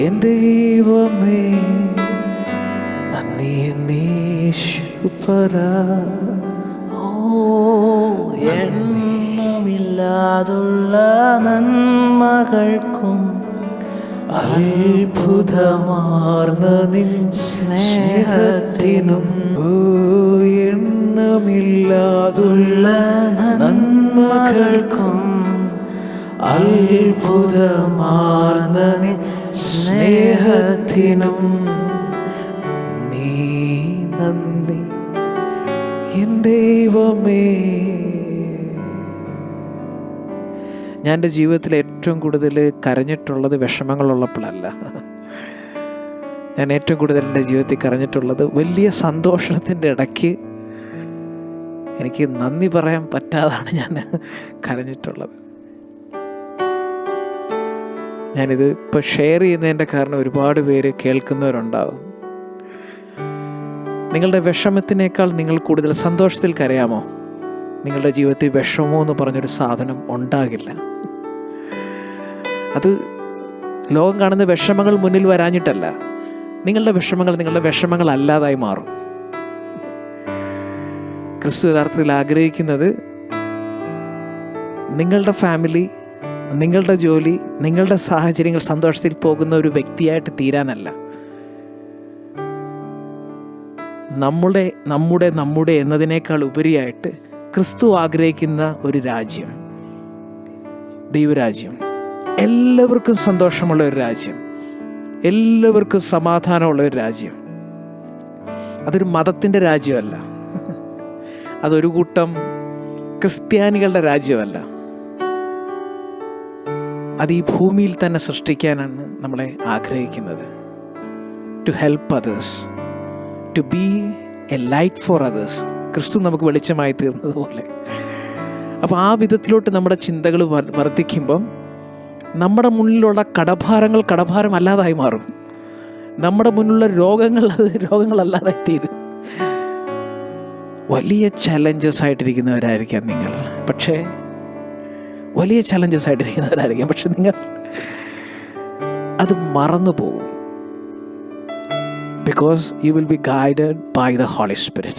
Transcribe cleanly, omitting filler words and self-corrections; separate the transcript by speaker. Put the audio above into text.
Speaker 1: N ദൈവമേ നന്ദി എന്നീശുപര.
Speaker 2: എണ്ണമില്ലാതുള്ള നന്മകൾക്കും
Speaker 1: അത്ഭുതമാർന്ന നിൻ സ്നേഹത്തിനും എണ്ണമില്ലാതുള്ള നന്മകൾക്കും അത്ഭുതമാർന്ന നിൻ സ്നേഹത്തിനും നീ നന്ദി എൻ ദൈവമേ. ഞാൻ എൻ്റെ ജീവിതത്തിൽ ഏറ്റവും കൂടുതൽ കരഞ്ഞിട്ടുള്ളത് വിഷമങ്ങളുള്ളപ്പോഴല്ല. ഞാൻ ഏറ്റവും കൂടുതൽ എൻ്റെ ജീവിതത്തിൽ കരഞ്ഞിട്ടുള്ളത് വലിയ സന്തോഷത്തിൻ്റെ ഇടയ്ക്ക് എനിക്ക് നന്ദി പറയാൻ പറ്റാതാണ് ഞാൻ കരഞ്ഞിട്ടുള്ളത്. ഞാനിത് ഇപ്പോൾ ഷെയർ ചെയ്യുന്നതിൻ്റെ കാരണം ഒരുപാട് പേര് കേൾക്കുന്നവരുണ്ടാവും. നിങ്ങളുടെ വിഷമത്തിനേക്കാൾ നിങ്ങൾ കൂടുതൽ സന്തോഷത്തിൽ കരയാമോ? നിങ്ങളുടെ ജീവിതത്തിൽ വിഷമോ എന്ന് പറഞ്ഞൊരു സാധനം ഉണ്ടാകില്ല. അത് ലോകം കാണുന്ന വിഷമങ്ങൾ മുന്നിൽ വരാഞ്ഞിട്ടല്ല, നിങ്ങളുടെ വിഷമങ്ങൾ അല്ലാതായി മാറും. ക്രിസ്തു യഥാർത്ഥത്തിൽ ആഗ്രഹിക്കുന്നത് നിങ്ങളുടെ ഫാമിലി, നിങ്ങളുടെ ജോലി, നിങ്ങളുടെ സാഹചര്യങ്ങൾ സന്തോഷത്തിൽ പോകുന്ന ഒരു വ്യക്തിയായിട്ട് തീരാനല്ല. നമ്മുടെ എന്നതിനേക്കാൾ ഉപരിയായിട്ട് ക്രിസ്തു ആഗ്രഹിക്കുന്ന ഒരു രാജ്യം, ദൈവരാജ്യം, എല്ലാവർക്കും സന്തോഷമുള്ള ഒരു രാജ്യം, എല്ലാവർക്കും സമാധാനമുള്ള ഒരു രാജ്യം. അതൊരു മതത്തിൻ്റെ രാജ്യമല്ല, അതൊരു കൂട്ടം ക്രിസ്ത്യാനികളുടെ രാജ്യമല്ല. അത് ഈ ഭൂമിയിൽ തന്നെ സൃഷ്ടിക്കാനാണ് നമ്മളെ ആഗ്രഹിക്കുന്നത്. To help others, to be a light for others. Kristu നമുക്ക് വെളിച്ചമായി തീർന്നതുപോലെ. അപ്പോൾ ആ വിധത്തിലോട്ട് നമ്മുടെ ചിന്തകൾ വർദ്ധിക്കുമ്പം നമ്മുടെ മുന്നിലുള്ള കടഭാരം അല്ലാതായി മാറും. നമ്മുടെ മുന്നിലുള്ള രോഗങ്ങളല്ലാതായി തീരും. വലിയ ചലഞ്ചസ് ആയിട്ടിരിക്കുന്നവരായിരിക്കാം നിങ്ങൾ, പക്ഷേ നിങ്ങൾ അത് മറന്നു പോകും. Because you will be guided by the Holy Spirit.